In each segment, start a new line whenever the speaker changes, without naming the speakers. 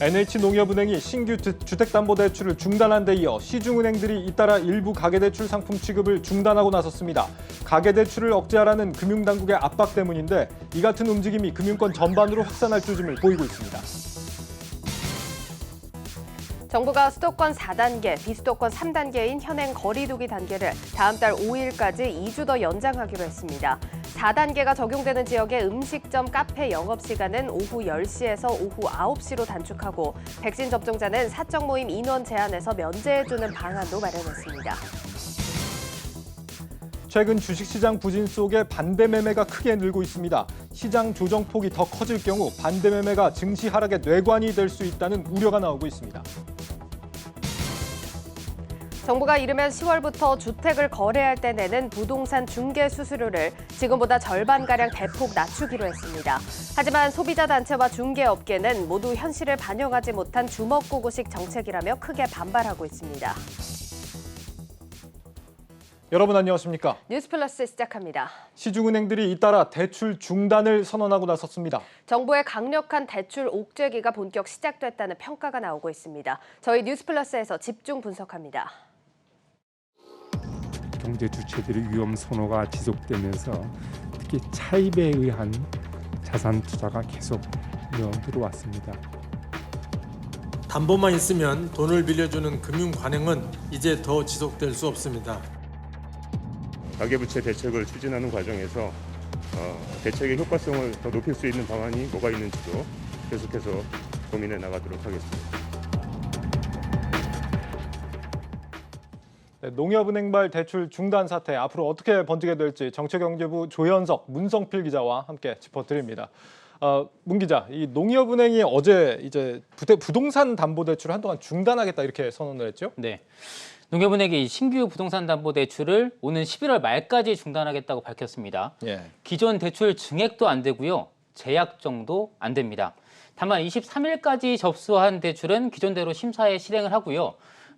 NH농협은행이 신규 주택담보대출을 중단한 데 이어 시중은행들이 잇따라 일부 가계대출 상품 취급을 중단하고 나섰습니다. 가계대출을 억제하라는 금융당국의 압박 때문인데 이 같은 움직임이 금융권 전반으로 확산할 조짐을 보이고 있습니다.
정부가 수도권 4단계, 비수도권 3단계인 현행 거리두기 단계를 다음 달 5일까지 2주 더 연장하기로 했습니다. 4단계가 적용되는 지역의 음식점, 카페 영업시간은 오후 10시에서 오후 9시로 단축하고 백신 접종자는 사적 모임 인원 제한에서 면제해주는 방안도 마련했습니다.
최근 주식시장 부진 속에 반대 매매가 크게 늘고 있습니다. 시장 조정폭이 더 커질 경우 반대 매매가 증시 하락의 뇌관이 될 수 있다는 우려가 나오고 있습니다.
정부가 이르면 10월부터 주택을 거래할 때 내는 부동산 중개 수수료를 지금보다 절반가량 대폭 낮추기로 했습니다. 하지만 소비자 단체와 중개업계는 모두 현실을 반영하지 못한 주먹구구식 정책이라며 크게 반발하고 있습니다.
여러분 안녕하십니까?
뉴스플러스 시작합니다.
시중은행들이 잇따라 대출 중단을 선언하고 나섰습니다.
정부의 강력한 대출 옥죄기가 본격 시작됐다는 평가가 나오고 있습니다. 저희 뉴스플러스에서 집중 분석합니다.
경제 주체들의 위험 선호가 지속되면서 특히 차입에 의한 자산 투자가 계속 들어왔습니다.
담보만 있으면 돈을 빌려주는 금융 관행은 이제 더 지속될 수 없습니다.
가계부채 대책을 추진하는 과정에서 대책의 효과성을 더 높일 수 있는 방안이 뭐가 있는지도 계속해서 고민해 나가도록 하겠습니다.
네, 농협은행발 대출 중단 사태 앞으로 어떻게 번지게 될지 정책경제부 조현석, 문성필 기자와 함께 짚어드립니다. 문 기자, 이 농협은행이 어제 이제 부동산 담보대출을 한동안 중단하겠다 이렇게 선언을 했죠?
네. 농협은행이 신규 부동산 담보 대출을 오는 11월 말까지 중단하겠다고 밝혔습니다.
예.
기존 대출 증액도 안 되고요. 재약정도 안 됩니다. 다만 23일까지 접수한 대출은 기존대로 심사에 실행을 하고요.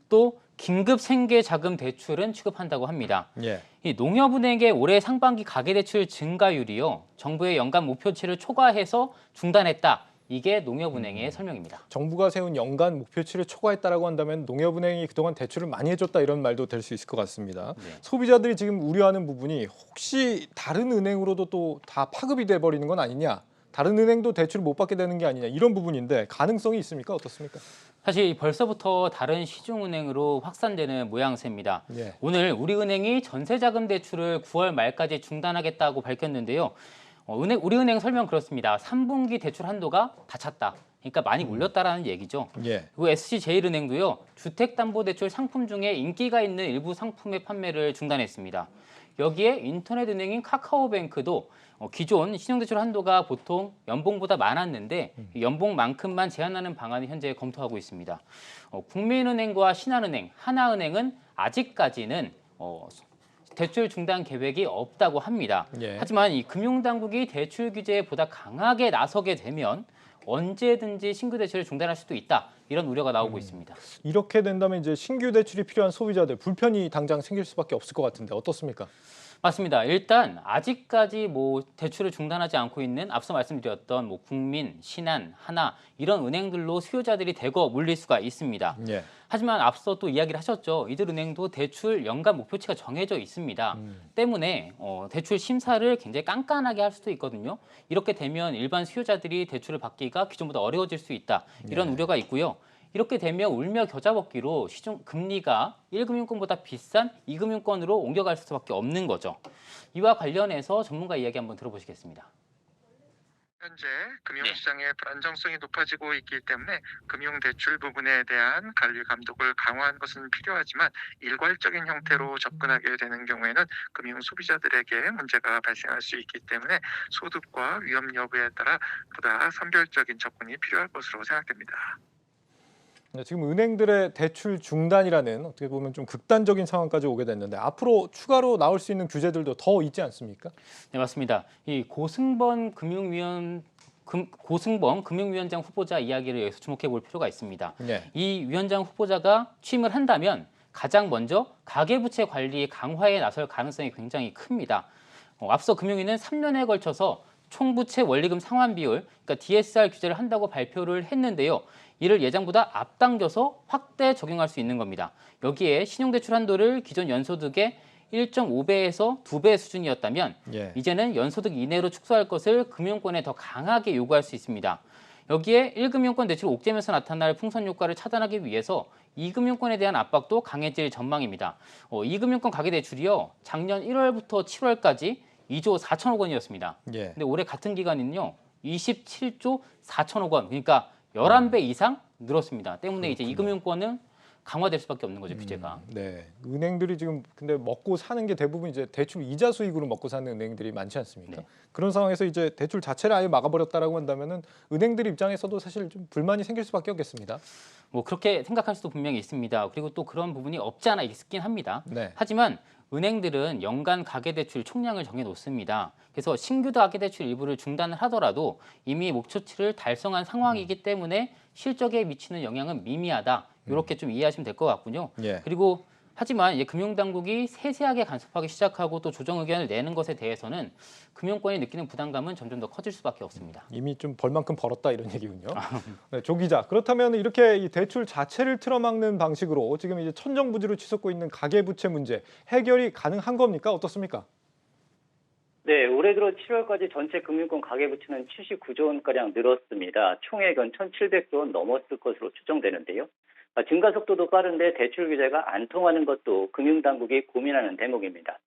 또 긴급 생계 자금 대출은 취급한다고 합니다.
예.
이 농협은행의 올해 상반기 가계대출 증가율이요. 정부의 연간 목표치를 초과해서 중단했다. 이게 농협은행의 설명입니다.
정부가 세운 연간 목표치를 초과했다라고 한다면 농협은행이 그동안 대출을 많이 해줬다 이런 말도 될 수 있을 것 같습니다.
네.
소비자들이 지금 우려하는 부분이 혹시 다른 은행으로도 또 다 파급이 돼버리는 건 아니냐, 다른 은행도 대출을 못 받게 되는 게 아니냐 이런 부분인데 가능성이 있습니까? 어떻습니까?
사실 벌써부터 다른 시중은행으로 확산되는 모양새입니다.
예.
오늘 우리은행이 전세자금 대출을 9월 말까지 중단하겠다고 밝혔는데요. 우리은행 설명 그렇습니다. 3분기 대출 한도가 다 찼다. 그러니까 많이 올렸다라는 얘기죠.
예.
그리고 SC제일은행도요. 주택담보대출 상품 중에 인기가 있는 일부 상품의 판매를 중단했습니다. 여기에 인터넷은행인 카카오뱅크도 기존 신용대출 한도가 보통 연봉보다 많았는데 연봉만큼만 제한하는 방안을 현재 검토하고 있습니다. 국민은행과 신한은행, 하나은행은 아직까지는 대출 중단 계획이 없다고 합니다.
예.
하지만 이 금융당국이 대출 규제에 보다 강하게 나서게 되면 언제든지 신규 대출을 중단할 수도 있다. 이런 우려가 나오고 있습니다.
이렇게 된다면 이제 신규 대출이 필요한 소비자들 불편이 당장 생길 수밖에 없을 것 같은데 어떻습니까?
맞습니다. 일단 아직까지 대출을 중단하지 않고 있는 앞서 말씀드렸던 국민, 신한, 하나 이런 은행들로 수요자들이 대거 몰릴 수가 있습니다.
예.
하지만 앞서 또 이야기를 하셨죠. 이들 은행도 대출 연간 목표치가 정해져 있습니다. 때문에 대출 심사를 굉장히 깐깐하게 할 수도 있거든요. 이렇게 되면 일반 수요자들이 대출을 받기가 기존보다 어려워질 수 있다. 이런 우려가 있고요. 이렇게 되면 울며 겨자 먹기로 시중 금리가 1금융권보다 비싼 2금융권으로 옮겨갈 수밖에 없는 거죠. 이와 관련해서 전문가 이야기 한번 들어보시겠습니다.
현재 금융시장의 불안정성이 높아지고 있기 때문에 금융대출 부분에 대한 관리 감독을 강화하는 것은 필요하지만 일괄적인 형태로 접근하게 되는 경우에는 금융 소비자들에게 문제가 발생할 수 있기 때문에 소득과 위험 여부에 따라 보다 선별적인 접근이 필요할 것으로 생각됩니다.
네, 지금 은행들의 대출 중단이라는 어떻게 보면 좀 극단적인 상황까지 오게 됐는데 앞으로 추가로 나올 수 있는 규제들도 더 있지 않습니까?
네, 맞습니다. 이 고승범 금융위원장 후보자 이야기를 여기서 주목해 볼 필요가 있습니다.
네.
이 위원장 후보자가 취임을 한다면 가장 먼저 가계부채 관리 강화에 나설 가능성이 굉장히 큽니다. 앞서 금융위는 3년에 걸쳐서 총부채 원리금 상환 비율, 그러니까 DSR 규제를 한다고 발표를 했는데요. 이를 예상보다 앞당겨서 확대 적용할 수 있는 겁니다. 여기에 신용대출 한도를 기존 연소득의 1.5배에서 2배 수준이었다면
예.
이제는 연소득 이내로 축소할 것을 금융권에 더 강하게 요구할 수 있습니다. 여기에 1금융권 대출 옥죄면서 나타날 풍선 효과를 차단하기 위해서 2금융권에 대한 압박도 강해질 전망입니다. 2금융권 가계대출이요, 작년 1월부터 7월까지 2조 4천억 원이었습니다.
예.
근데 올해 같은 기간에는요 27조 4천억 원, 그러니까 11배 이상 늘었습니다. 때문에 이제 2금융권은 강화될 수밖에 없는 거죠, 규제가.
네. 은행들이 지금 근데 먹고 사는 게 대부분 이제 대출 이자 수익으로 먹고 사는 은행들이 많지 않습니까?
네.
그런 상황에서 이제 대출 자체를 아예 막아버렸다라고 한다면은 은행들 입장에서도 사실 좀 불만이 생길 수밖에 없겠습니다.
뭐 그렇게 생각할 수도 분명히 있습니다. 그리고 또 그런 부분이 없지 않아 있긴 합니다.
네.
하지만 은행들은 연간 가계대출 총량을 정해놓습니다. 그래서 신규 가계대출 일부를 중단을 하더라도 이미 목표치를 달성한 상황이기 때문에 실적에 미치는 영향은 미미하다. 이렇게 좀 이해하시면 될 것 같군요.
예.
그리고 하지만 이제 금융당국이 세세하게 간섭하기 시작하고 또 조정 의견을 내는 것에 대해서는 금융권이 느끼는 부담감은 점점 더 커질 수밖에 없습니다.
이미 좀 벌 만큼 벌었다 이런 얘기군요. 네, 조 기자. 그렇다면 이렇게 이 대출 자체를 틀어막는 방식으로 지금 이제 천정부지로 치솟고 있는 가계부채 문제 해결이 가능한 겁니까? 어떻습니까?
네, 올해 들어 7월까지 전체 금융권 가계부채는 79조 원가량 늘었습니다. 총액은 1,700조 원 넘었을 것으로 추정되는데요. 증가 속도도 빠른데 대출 규제가 안 통하는 것도 금융당국이 고민하는 대목입니다.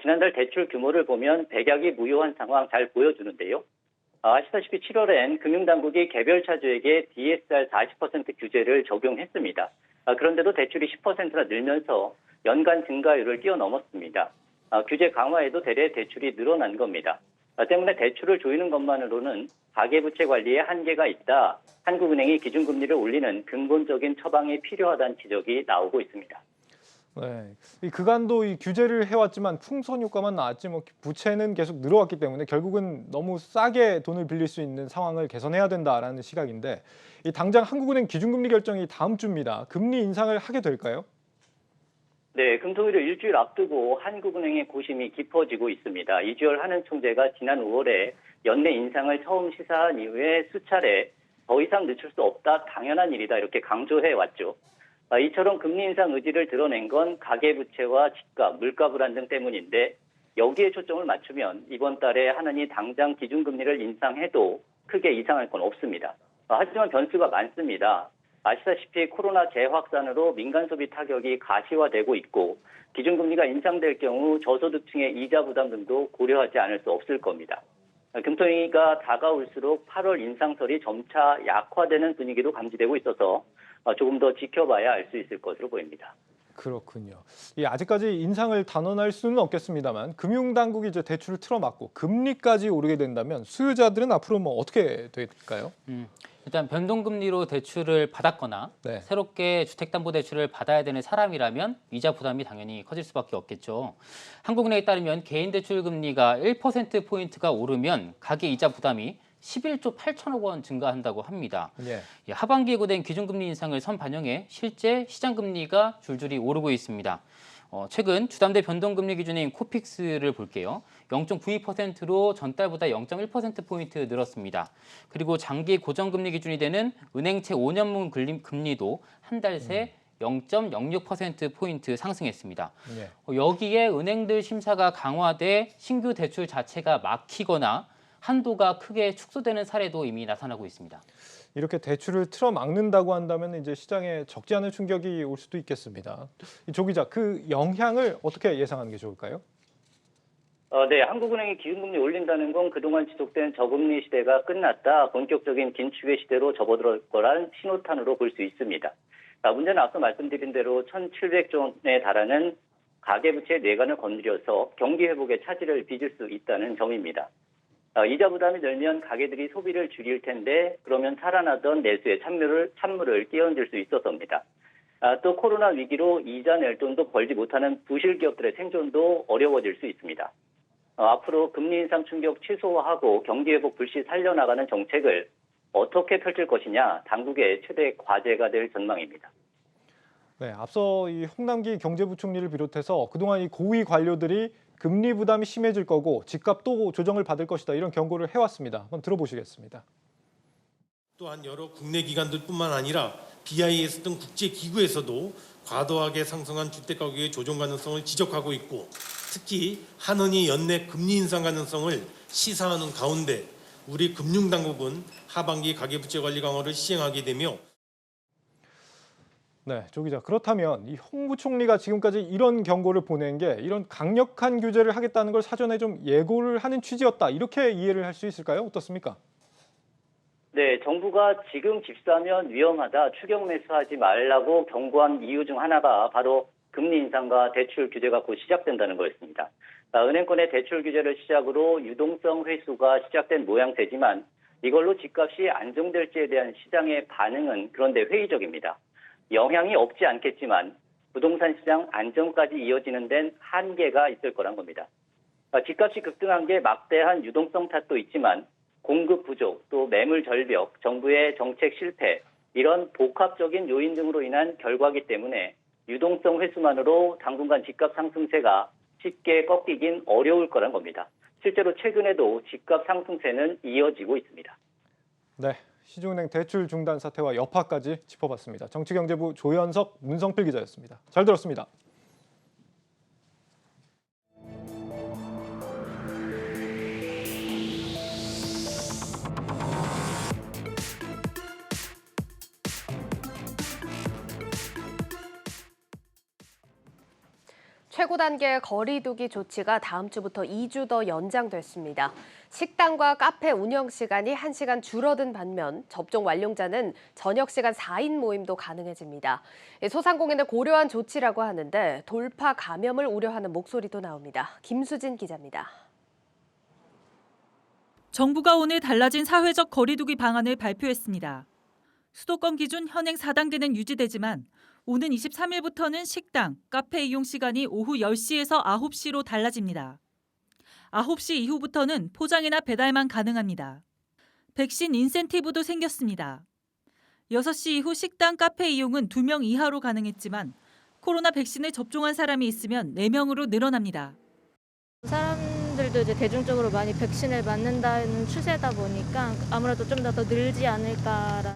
지난달 대출 규모를 보면 백약이 무효한 상황 잘 보여주는데요. 아시다시피 7월엔 금융당국이 개별 차주에게 DSR 40% 규제를 적용했습니다. 그런데도 대출이 10%나 늘면서 연간 증가율을 뛰어넘었습니다. 규제 강화에도 대래 대출이 늘어난 겁니다. 때문에 대출을 조이는 것만으로는 가계부채 관리에 한계가 있다. 한국은행이 기준금리를 올리는 근본적인 처방이 필요하다는 지적이 나오고 있습니다.
네, 이 그간도 이 규제를 해왔지만 풍선 효과만 나왔지 뭐 부채는 계속 늘어왔기 때문에 결국은 너무 싸게 돈을 빌릴 수 있는 상황을 개선해야 된다라는 시각인데 이 당장 한국은행 기준금리 결정이 다음 주입니다. 금리 인상을 하게 될까요?
네, 금토일을 일주일 앞두고 한국은행의 고심이 깊어지고 있습니다. 이주열 한은 총재가 지난 5월에 연내 인상을 처음 시사한 이후에 수차례 더 이상 늦출 수 없다, 당연한 일이다 이렇게 강조해 왔죠. 이처럼 금리 인상 의지를 드러낸 건 가계부채와 집값, 물가 불안 등 때문인데 여기에 초점을 맞추면 이번 달에 한은이 당장 기준금리를 인상해도 크게 이상할 건 없습니다. 하지만 변수가 많습니다. 아시다시피 코로나 재확산으로 민간 소비 타격이 가시화되고 있고 기준금리가 인상될 경우 저소득층의 이자 부담 등도 고려하지 않을 수 없을 겁니다. 금토일가 다가올수록 8월 인상설이 점차 약화되는 분위기도 감지되고 있어서 조금 더 지켜봐야 알 수 있을 것으로 보입니다.
그렇군요. 아직까지 인상을 단언할 수는 없겠습니다만 금융당국이 이제 대출을 틀어막고 금리까지 오르게 된다면 수요자들은 앞으로 뭐 어떻게 될까요?
일단 변동금리로 대출을 받았거나
네.
새롭게 주택담보대출을 받아야 되는 사람이라면 이자 부담이 당연히 커질 수밖에 없겠죠. 한국은행에 따르면 개인대출 금리가 1%포인트가 오르면 가계이자 부담이 11조 8천억 원 증가한다고 합니다.
예.
하반기에 예고된 기준금리 인상을 선반영해 실제 시장금리가 줄줄이 오르고 있습니다. 최근 주담대 변동금리 기준인 코픽스를 볼게요. 0.92%로 전달보다 0.1%포인트 늘었습니다. 그리고 장기 고정금리 기준이 되는 은행채 5년물 금리도 한 달 새 0.06%포인트 상승했습니다.
예.
여기에 은행들 심사가 강화돼 신규 대출 자체가 막히거나 한도가 크게 축소되는 사례도 이미 나타나고 있습니다.
이렇게 대출을 틀어막는다고 한다면 이제 시장에 적지 않은 충격이 올 수도 있겠습니다. 조 기자, 그 영향을 어떻게 예상하는 게 좋을까요?
네, 한국은행이 기준금리 올린다는 건 그동안 지속된 저금리 시대가 끝났다, 본격적인 긴축의 시대로 접어들 거라는 신호탄으로 볼 수 있습니다. 문제는 앞서 말씀드린 대로 1,700조 원에 달하는 가계부채의 뇌관을 건드려서 경기 회복에 차질을 빚을 수 있다는 점입니다. 이자 부담이 늘면 가게들이 소비를 줄일 텐데 그러면 살아나던 내수의 찬물을 끼얹을 수 있어서입니다. 또 코로나 위기로 이자 낼 돈도 벌지 못하는 부실 기업들의 생존도 어려워질 수 있습니다. 앞으로 금리 인상 충격 최소화하고 경기 회복 불시 살려나가는 정책을 어떻게 펼칠 것이냐, 당국의 최대 과제가 될 전망입니다.
네, 앞서 이 홍남기 경제부총리를 비롯해서 그동안 이 고위 관료들이 금리 부담이 심해질 거고 집값도 조정을 받을 것이다 이런 경고를 해왔습니다. 한번 들어보시겠습니다.
또한 여러 국내 기관들뿐만 아니라 BIS 등 국제기구에서도 과도하게 상승한 주택가격의 조정 가능성을 지적하고 있고 특히 한은이 연내 금리 인상 가능성을 시사하는 가운데 우리 금융당국은 하반기 가계부채 관리 강화를 시행하게 되며
네, 조 기자. 그렇다면 이 홍 부총리가 지금까지 이런 경고를 보낸 게 이런 강력한 규제를 하겠다는 걸 사전에 좀 예고를 하는 취지였다. 이렇게 이해를 할 수 있을까요? 어떻습니까?
네, 정부가 지금 집 사면 위험하다, 추격 매수하지 말라고 경고한 이유 중 하나가 바로 금리 인상과 대출 규제가 곧 시작된다는 거였습니다. 은행권의 대출 규제를 시작으로 유동성 회수가 시작된 모양새지만 이걸로 집값이 안정될지에 대한 시장의 반응은 그런데 회의적입니다. 영향이 없지 않겠지만 부동산 시장 안정까지 이어지는 데는 한계가 있을 거란 겁니다. 집값이 급등한 게 막대한 유동성 탓도 있지만 공급 부족, 또 매물 절벽, 정부의 정책 실패, 이런 복합적인 요인 등으로 인한 결과이기 때문에 유동성 회수만으로 당분간 집값 상승세가 쉽게 꺾이긴 어려울 거란 겁니다. 실제로 최근에도 집값 상승세는 이어지고 있습니다.
네, 시중은행 대출 중단 사태와 여파까지 짚어봤습니다. 정치경제부 조현석, 문성필 기자였습니다. 잘 들었습니다.
최고 단계 거리 두기 조치가 다음 주부터 2주 더 연장됐습니다. 식당과 카페 운영 시간이 1시간 줄어든 반면 접종 완료자는 저녁 시간 4인 모임도 가능해집니다. 소상공인을 고려한 조치라고 하는데 돌파 감염을 우려하는 목소리도 나옵니다. 김수진 기자입니다.
정부가 오늘 달라진 사회적 거리 두기 방안을 발표했습니다. 수도권 기준 현행 4단계는 유지되지만 오는 23일부터는 식당, 카페 이용 시간이 오후 10시에서 9시로 달라집니다. 9시 이후부터는 포장이나 배달만 가능합니다. 백신 인센티브도 생겼습니다. 6시 이후 식당, 카페 이용은 2명 이하로 가능했지만 코로나 백신을 접종한 사람이 있으면 4명으로 늘어납니다.
사람들도 이제 대중적으로 많이 백신을 맞는다는 추세다 보니까 아무래도 좀 더 늘지 않을까라는.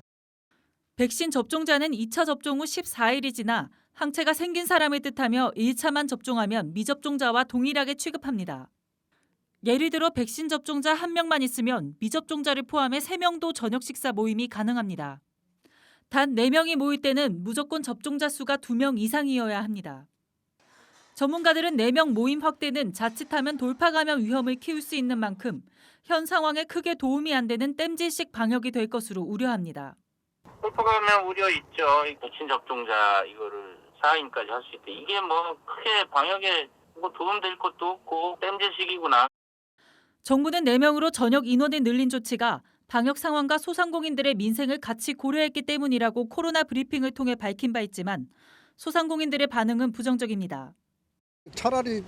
백신 접종자는 2차 접종 후 14일이 지나 항체가 생긴 사람을 뜻하며 1차만 접종하면 미접종자와 동일하게 취급합니다. 예를 들어 백신 접종자 1명만 있으면 미접종자를 포함해 3명도 저녁 식사 모임이 가능합니다. 단 4명이 모일 때는 무조건 접종자 수가 2명 이상이어야 합니다. 전문가들은 4명 모임 확대는 자칫하면 돌파 감염 위험을 키울 수 있는 만큼 현 상황에 크게 도움이 안 되는 땜질식 방역이 될 것으로 우려합니다.
돌파 감염 우려 있죠. 백신 접종자 이거를 4인까지 할 수 있대. 이게 뭐 크게 방역에 뭐 도움될 것도 없고 땜질식이구나.
정부는 4명으로 전역 인원을 늘린 조치가 방역 상황과 소상공인들의 민생을 같이 고려했기 때문이라고 코로나 브리핑을 통해 밝힌 바 있지만 소상공인들의 반응은 부정적입니다.
차라리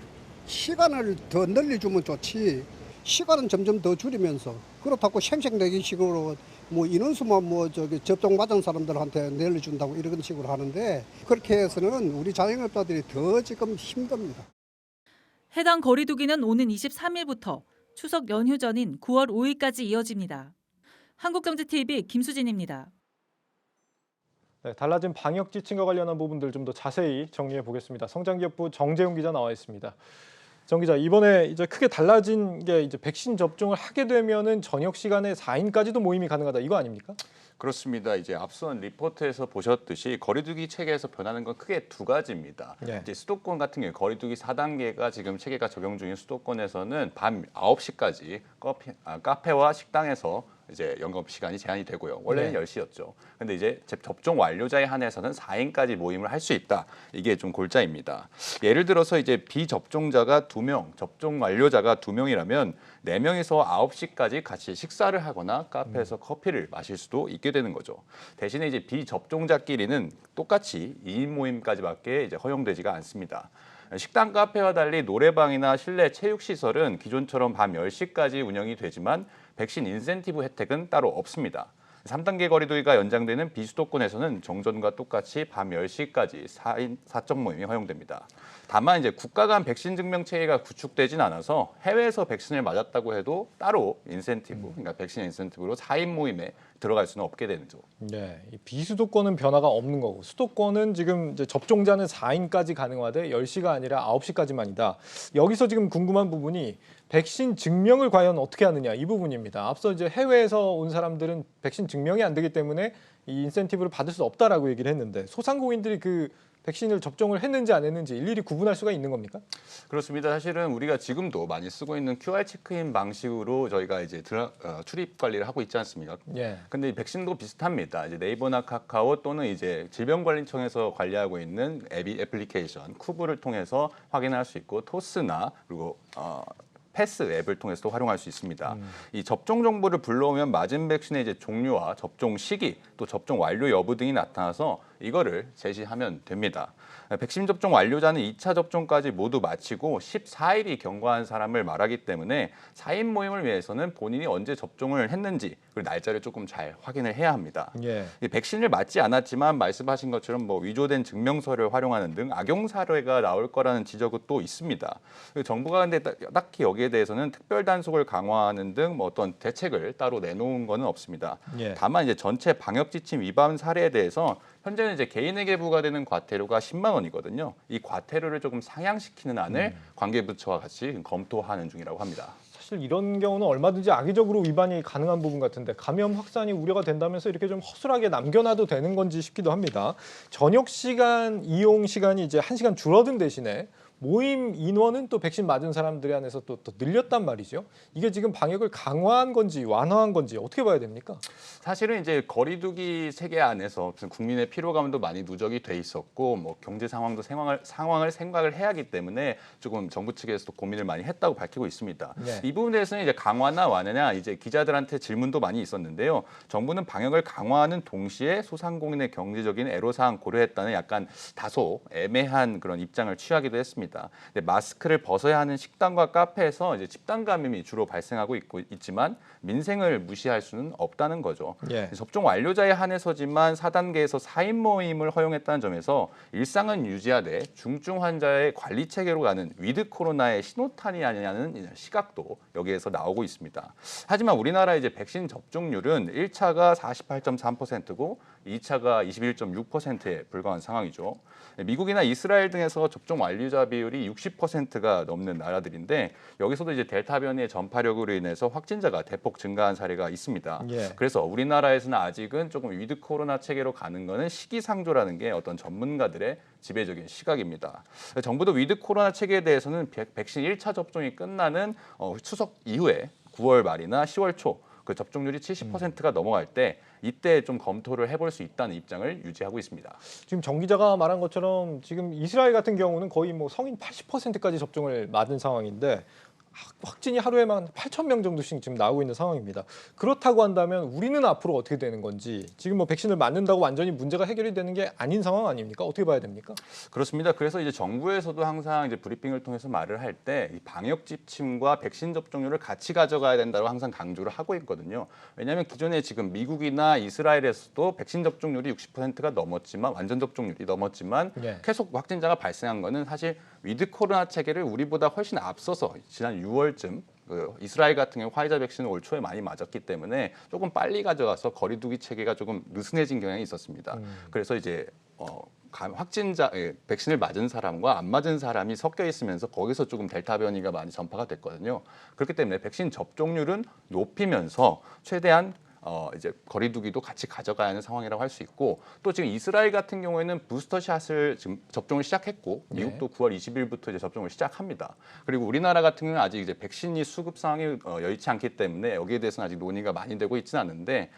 시간을 더 늘려주면 좋지. 시간은 점점 더 줄이면서 그렇다고 생색내기식으로 뭐 인원수만 접종 받은 사람들한테 늘려준다고 이런 식으로 하는데 그렇게 해서는 우리 자영업자들이 더 지금 힘듭니다.
해당 거리두기는 오는 23일부터 추석 연휴 전인 9월 5일까지 이어집니다. 한국경제TV 김수진입니다.
네, 달라진 방역 지침과 관련한 부분들 좀 더 자세히 정리해 보겠습니다. 성장기업부 정재용 기자 나와 있습니다. 정 기자, 이번에 이제 크게 달라진 게 이제 백신 접종을 하게 되면은 저녁 시간에 4인까지도 모임이 가능하다 이거 아닙니까?
그렇습니다. 이제 앞선 리포트에서 보셨듯이 거리두기 체계에서 변하는 건 크게 2가지입니다.
네.
이제 수도권 같은 경우 거리두기 4단계가 지금 체계가 적용 중인 수도권에서는 밤 9시까지 카페와 식당에서 이제 영업 시간이 제한이 되고요. 원래는
네.
10시였죠. 근데 이제 접종 완료자에 한해서는 4인까지 모임을 할 수 있다. 이게 좀 골자입니다. 예를 들어서 이제 비접종자가 2명, 접종 완료자가 2명이라면 4명이서 9시까지 같이 식사를 하거나 카페에서 커피를 마실 수도 있게 되는 거죠. 대신에 이제 비접종자끼리는 똑같이 2인 모임까지밖에 이제 허용되지가 않습니다. 식당, 카페와 달리 노래방이나 실내 체육시설은 기존처럼 밤 10시까지 운영이 되지만 백신 인센티브 혜택은 따로 없습니다. 3단계 거리두기가 연장되는 비수도권에서는 정전과 똑같이 밤 10시까지 4인 사적 모임이 허용됩니다. 다만 이제 국가 간 백신 증명 체계가 구축되진 않아서 해외에서 백신을 맞았다고 해도 따로 인센티브, 그러니까 백신 인센티브로 4인 모임에 들어갈 수는 없게 되죠.
네, 이 비수도권은 변화가 없는 거고 수도권은 지금 이제 접종자는 4인까지 가능하되 10시가 아니라 9시까지만이다. 여기서 지금 궁금한 부분이 백신 증명을 과연 어떻게 하느냐 이 부분입니다. 앞서 이제 해외에서 온 사람들은 백신 증명이 안 되기 때문에 이 인센티브를 받을 수 없다라고 얘기를 했는데 소상공인들이 그 백신을 접종을 했는지 안 했는지 일일이 구분할 수가 있는 겁니까?
그렇습니다. 사실은 우리가 지금도 많이 쓰고 있는 QR 체크인 방식으로 저희가 이제 출입 관리를 하고 있지 않습니까?
예.
근데 이 백신도 비슷합니다. 이제 네이버나 카카오 또는 이제 질병관리청에서 관리하고 있는 애플리케이션 쿠브를 통해서 확인할 수 있고 토스나 그리고 패스 앱을 통해서도 활용할 수 있습니다. 이 접종 정보를 불러오면 맞은 백신의 이제 종류와 접종 시기, 또 접종 완료 여부 등이 나타나서 이거를 제시하면 됩니다. 백신 접종 완료자는 2차 접종까지 모두 마치고 14일이 경과한 사람을 말하기 때문에 4인 모임을 위해서는 본인이 언제 접종을 했는지 그리고 날짜를 조금 잘 확인을 해야 합니다.
예.
이 백신을 맞지 않았지만 말씀하신 것처럼 뭐 위조된 증명서를 활용하는 등 악용 사례가 나올 거라는 지적은 또 있습니다. 정부가 근데 딱히 여기에 대해서는 특별 단속을 강화하는 등 뭐 어떤 대책을 따로 내놓은 것은 없습니다.
예.
다만 이제 전체 방역 지침 위반 사례에 대해서 현재는 이제 개인에게 부과되는 과태료가 10만 원이거든요. 이 과태료를 조금 상향시키는 안을 관계부처와 같이 검토하는 중이라고 합니다.
사실 이런 경우는 얼마든지 악의적으로 위반이 가능한 부분 같은데 감염 확산이 우려가 된다면서 이렇게 좀 허술하게 남겨놔도 되는 건지 싶기도 합니다. 저녁 시간 이용 시간이 이제 1시간 줄어든 대신에 모임 인원은 또 백신 맞은 사람들에 한해서 또 늘렸단 말이죠. 이게 지금 방역을 강화한 건지 완화한 건지 어떻게 봐야 됩니까?
사실은 이제 거리두기 체계 안에서 무슨 국민의 피로감도 많이 누적이 돼 있었고 뭐 경제 상황도 상황을 생각을 해야 하기 때문에 조금 정부 측에서도 고민을 많이 했다고 밝히고 있습니다.
네.
이 부분에 대해서는 이제 강화나 완화냐 이제 기자들한테 질문도 많이 있었는데요. 정부는 방역을 강화하는 동시에 소상공인의 경제적인 애로사항 고려했다는 약간 다소 애매한 그런 입장을 취하기도 했습니다. 근데 마스크를 벗어야 하는 식당과 카페에서 이제 집단 감염이 주로 발생하고 있지만 민생을 무시할 수는 없다는 거죠.
예.
접종 완료자에 한해서지만 4단계에서 4인 모임을 허용했다는 점에서 일상은 유지하되 중증 환자의 관리 체계로 가는 위드 코로나의 신호탄이 아니냐는 시각도 여기에서 나오고 있습니다. 하지만 우리나라 이제 백신 접종률은 1차가 48.3%고 2차가 21.6%에 불과한 상황이죠. 미국이나 이스라엘 등에서 접종 완료자 비율이 60%가 넘는 나라들인데 여기서도 이제 델타 변이의 전파력으로 인해서 확진자가 대폭 증가한 사례가 있습니다.
예.
그래서 우리나라에서는 아직은 조금 위드 코로나 체계로 가는 거는 시기상조라는 게 어떤 전문가들의 지배적인 시각입니다. 정부도 위드 코로나 체계에 대해서는 백신 1차 접종이 끝나는 추석 이후에 9월 말이나 10월 초 그 접종률이 70%가 넘어갈 때 이때 좀 검토를 해볼 수 있다는 입장을 유지하고 있습니다.
지금 정 기자가 말한 것처럼 지금 이스라엘 같은 경우는 거의 뭐 성인 80%까지 접종을 맞은 상황인데 확진이 하루에만 8,000명 정도씩 지금 나오고 있는 상황입니다. 그렇다고 한다면 우리는 앞으로 어떻게 되는 건지 지금 뭐 백신을 맞는다고 완전히 문제가 해결이 되는 게 아닌 상황 아닙니까? 어떻게 봐야 됩니까?
그렇습니다. 그래서 이제 정부에서도 항상 이제 브리핑을 통해서 말을 할 때 이 방역 지침과 백신 접종률을 같이 가져가야 된다고 항상 강조를 하고 있거든요. 왜냐하면 기존에 지금 미국이나 이스라엘에서도 백신 접종률이 60%가 넘었지만 완전 접종률이 넘었지만
예.
계속 확진자가 발생한 거는 사실 위드 코로나 체계를 우리보다 훨씬 앞서서 지난 6월쯤 이스라엘 같은 경우 화이자 백신을 올 초에 많이 맞았기 때문에 조금 빨리 가져가서 거리두기 체계가 조금 느슨해진 경향이 있었습니다. 그래서 이제 확진자 백신을 맞은 사람과 안 맞은 사람이 섞여 있으면서 거기서 조금 델타 변이가 많이 전파가 됐거든요. 그렇기 때문에 백신 접종률은 높이면서 최대한 이제 거리두기도 같이 가져가야 하는 상황이라고 할 수 있고 또 지금 이스라엘 같은 경우에는 부스터샷을 지금 접종을 시작했고 미국도 9월 20일부터 이제 접종을 시작합니다. 그리고 우리나라 같은 경우는 아직 이제 백신이 수급 상황이 여의치 않기 때문에 여기에 대해서는 아직 논의가 많이 되고 있지는 않은데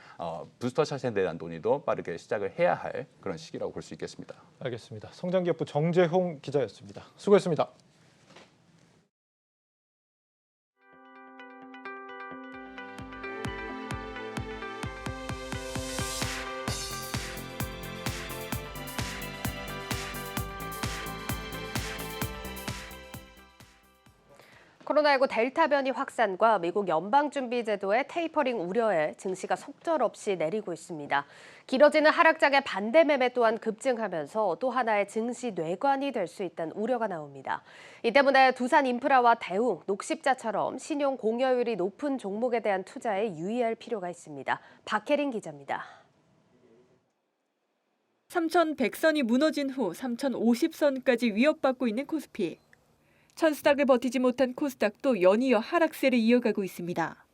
부스터샷에 대한 논의도 빠르게 시작을 해야 할 그런 시기라고 볼 수 있겠습니다.
알겠습니다. 성장기업부 정재홍 기자였습니다. 수고했습니다.
코로나19 델타 변이 확산과 미국 연방준비제도의 테이퍼링 우려에 증시가 속절없이 내리고 있습니다. 길어지는 하락장의 반대 매매 또한 급증하면서 또 하나의 증시 뇌관이 될 수 있다는 우려가 나옵니다. 이 때문에 두산인프라와 대웅, 녹십자처럼 신용 공여율이 높은 종목에 대한 투자에 유의할 필요가 있습니다. 박혜린 기자입니다.
3,100선이 무너진 후 3,050선까지 위협받고 있는 코스피. 천스닥을 버티지 못한 코스닥도 연이어 하락세를 이어가고 있습니다.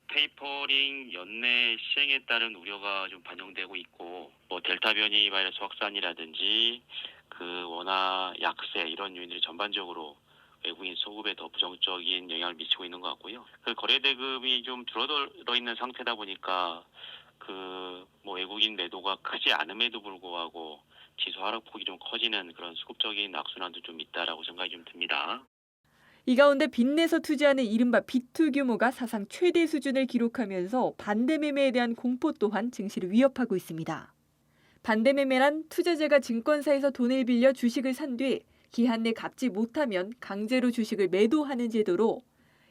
테이퍼링 연내 시행에 따른 우려가 좀 반영되고 있고, 델타 변이 바이러스 확산이라든지 원화 약세 이런 요인들이 전반적으로 외국인 수급에 더 부정적인 영향을 미치고 있는 것 같고요. 거래 대금이 좀 줄어들어 있는 상태다 보니까 외국인 매도가 크지 않음에도 불구하고 지수 하락폭이 좀 커지는 그런 수급적인 악순환도 좀 있다라고 생각이 좀 듭니다.
이 가운데 빚내서 투자하는 이른바 비투 규모가 사상 최대 수준을 기록하면서 반대 매매에 대한 공포 또한 증시를 위협하고 있습니다. 반대 매매란 투자자가 증권사에서 돈을 빌려 주식을 산 뒤 기한 내 갚지 못하면 강제로 주식을 매도하는 제도로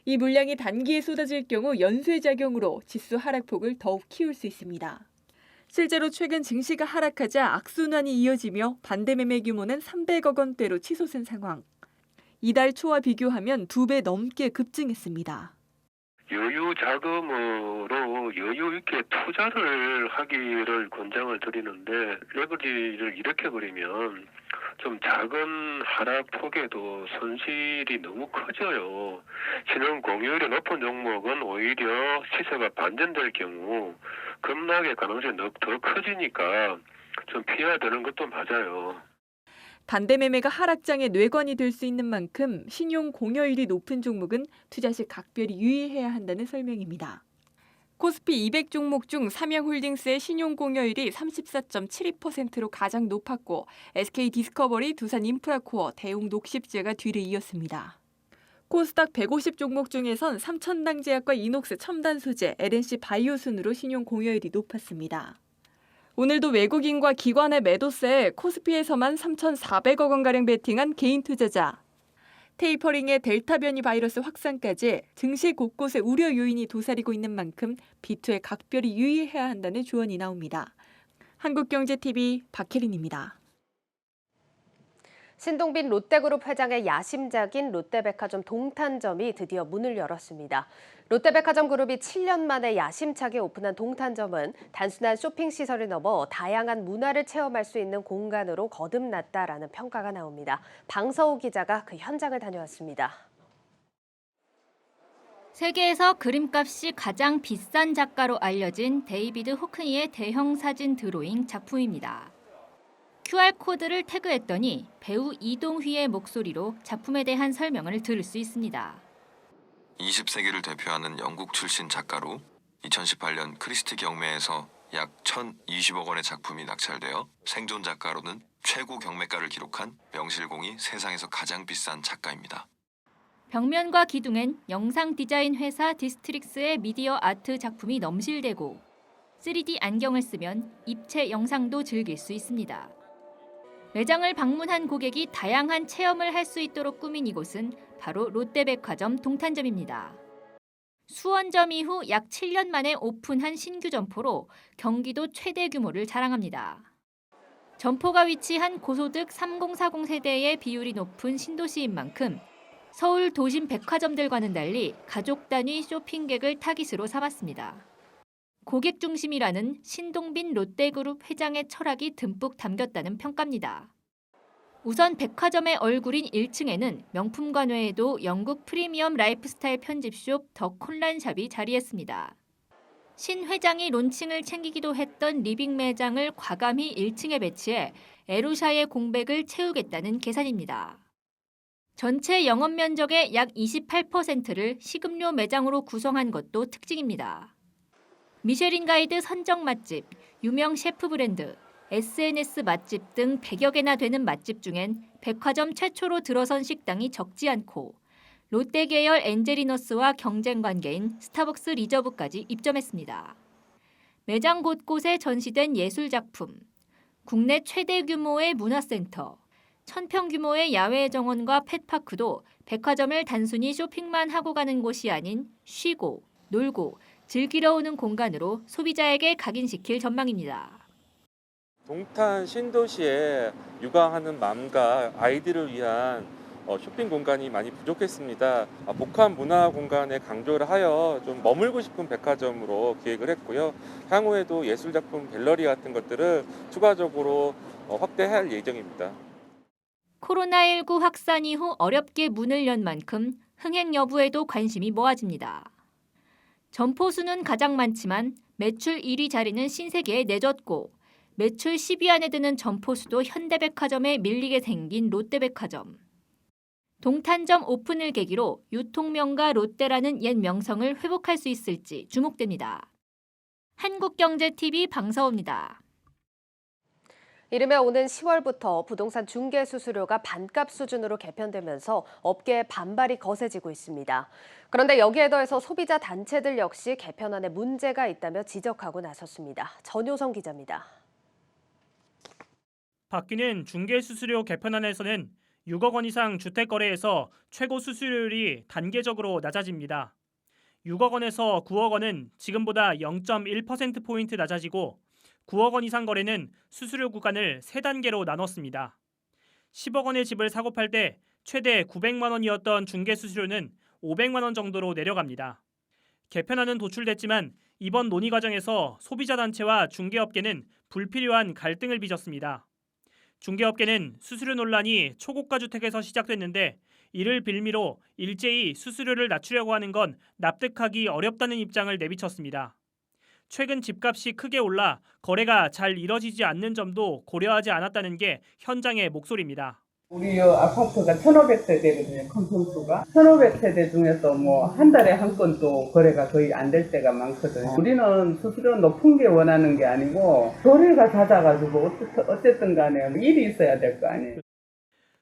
이 물량이 단기에 쏟아질 경우 연쇄작용으로 지수 하락폭을 더욱 키울 수 있습니다. 실제로 최근 증시가 하락하자 악순환이 이어지며 반대 매매 규모는 300억 원대로 치솟은 상황. 이달 초와 비교하면 2배 넘게 급증했습니다.
여유 자금으로 여유 있게 투자를 하기를 권장을 드리는데 레버리지를 이렇게 버리면 좀 작은 하락폭에도 손실이 너무 커져요. 신용 공유율이 높은 종목은 오히려 시세가 반전될 경우 급락의 가능성이 더 커지니까 좀 피해야 되는 것도 맞아요.
반대 매매가 하락장의 뇌관이 될 수 있는 만큼 신용 공여율이 높은 종목은 투자 시 각별히 유의해야 한다는 설명입니다. 코스피 200 종목 중 삼양홀딩스의 신용 공여율이 34.72%로 가장 높았고 SK디스커버리, 두산인프라코어, 대웅 녹십제가 뒤를 이었습니다. 코스닥 150 종목 중에선 삼천당제약과 이녹스 첨단소재, LNC 바이오 순으로 신용 공여율이 높았습니다. 오늘도 외국인과 기관의 매도세에 코스피에서만 3,400억 원가량 베팅한 개인 투자자. 테이퍼링의 델타 변이 바이러스 확산까지 증시 곳곳에 우려 요인이 도사리고 있는 만큼 비투에 각별히 유의해야 한다는 조언이 나옵니다. 한국경제TV 박혜린입니다.
신동빈 롯데그룹 회장의 야심작인 롯데백화점 동탄점이 드디어 문을 열었습니다. 롯데백화점 그룹이 7년 만에 야심차게 오픈한 동탄점은 단순한 쇼핑시설을 넘어 다양한 문화를 체험할 수 있는 공간으로 거듭났다라는 평가가 나옵니다. 방서우 기자가 그 현장을 다녀왔습니다.
세계에서 그림값이 가장 비싼 작가로 알려진 데이비드 호크니의 대형 사진 드로잉 작품입니다. QR코드를 태그했더니 배우 이동휘의 목소리로 작품에 대한 설명을 들을 수 있습니다.
20세기를 대표하는 영국 출신 작가로 2018년 크리스티 경매에서 약 1,020억 원의 작품이 낙찰되어 생존 작가로는 최고 경매가를 기록한 명실공히 세상에서 가장 비싼 작가입니다.
벽면과 기둥엔 영상 디자인 회사 디스트릭스의 미디어 아트 작품이 넘실대고 3D 안경을 쓰면 입체 영상도 즐길 수 있습니다. 매장을 방문한 고객이 다양한 체험을 할 수 있도록 꾸민 이곳은 바로 롯데백화점 동탄점입니다. 수원점 이후 약 7년 만에 오픈한 신규 점포로 경기도 최대 규모를 자랑합니다. 점포가 위치한 고소득 3040 세대의 비율이 높은 신도시인 만큼 서울 도심 백화점들과는 달리 가족 단위 쇼핑객을 타깃으로 삼았습니다. 고객 중심이라는 신동빈 롯데그룹 회장의 철학이 듬뿍 담겼다는 평가입니다. 우선 백화점의 얼굴인 1층에는 명품관 외에도 영국 프리미엄 라이프스타일 편집숍 더 콘란샵이 자리했습니다. 신 회장이 론칭을 챙기기도 했던 리빙 매장을 과감히 1층에 배치해 에루샤의 공백을 채우겠다는 계산입니다. 전체 영업 면적의 약 28%를 식음료 매장으로 구성한 것도 특징입니다. 미쉐린 가이드 선정 맛집, 유명 셰프 브랜드, SNS 맛집 등 100여 개나 되는 맛집 중엔 백화점 최초로 들어선 식당이 적지 않고 롯데 계열 엔젤리너스와 경쟁 관계인 스타벅스 리저브까지 입점했습니다. 매장 곳곳에 전시된 예술 작품, 국내 최대 규모의 문화센터, 1000평 규모의 야외 정원과 펫파크도 백화점을 단순히 쇼핑만 하고 가는 곳이 아닌 쉬고, 놀고, 즐기러 오는 공간으로 소비자에게 각인시킬 전망입니다.
동탄 신도시에 육아하는 맘과 아이들을 위한 쇼핑 공간이 많이 부족했습니다. 복합 문화 공간에 강조를 하여 좀 머물고 싶은 백화점으로 기획을 했고요. 향후에도 예술작품 갤러리 같은 것들을 추가적으로 확대할 예정입니다.
코로나19 확산 이후 어렵게 문을 연 만큼 흥행 여부에도 관심이 모아집니다. 점포 수는 가장 많지만 매출 1위 자리는 신세계에 내줬고 매출 10위 안에 드는 점포 수도 현대백화점에 밀리게 생긴 롯데백화점. 동탄점 오픈을 계기로 유통명가 롯데라는 옛 명성을 회복할 수 있을지 주목됩니다. 한국경제TV 방서호입니다.
이르면 오는 10월부터 부동산 중개 수수료가 반값 수준으로 개편되면서 업계의 반발이 거세지고 있습니다. 그런데 여기에 더해서 소비자 단체들 역시 개편안에 문제가 있다며 지적하고 나섰습니다. 전효성 기자입니다.
바뀌는 중개 수수료 개편안에서는 6억 원 이상 주택 거래에서 최고 수수료율이 단계적으로 낮아집니다. 6억 원에서 9억 원은 지금보다 0.1%포인트 낮아지고 9억 원 이상 거래는 수수료 구간을 3단계로 나눴습니다. 10억 원의 집을 사고 팔 때 최대 900만 원이었던 중개 수수료는 500만 원 정도로 내려갑니다. 개편안은 도출됐지만 이번 논의 과정에서 소비자 단체와 중개업계는 불필요한 갈등을 빚었습니다. 중개업계는 수수료 논란이 초고가 주택에서 시작됐는데 이를 빌미로 일제히 수수료를 낮추려고 하는 건 납득하기 어렵다는 입장을 내비쳤습니다. 최근 집값이 크게 올라 거래가 잘 이뤄지지 않는 점도 고려하지 않았다는 게 현장의 목소리입니다.
우리 아파트가 1,500세대거든요. 큰 평수가. 1,500세대 중에서 뭐 한 달에 한 건도 거래가 거의 안 될 때가 많거든요. 우리는 수수료 높은 게 원하는 게 아니고 거래가 잦아가지고 어쨌든 간에 일이 있어야 될 거 아니에요.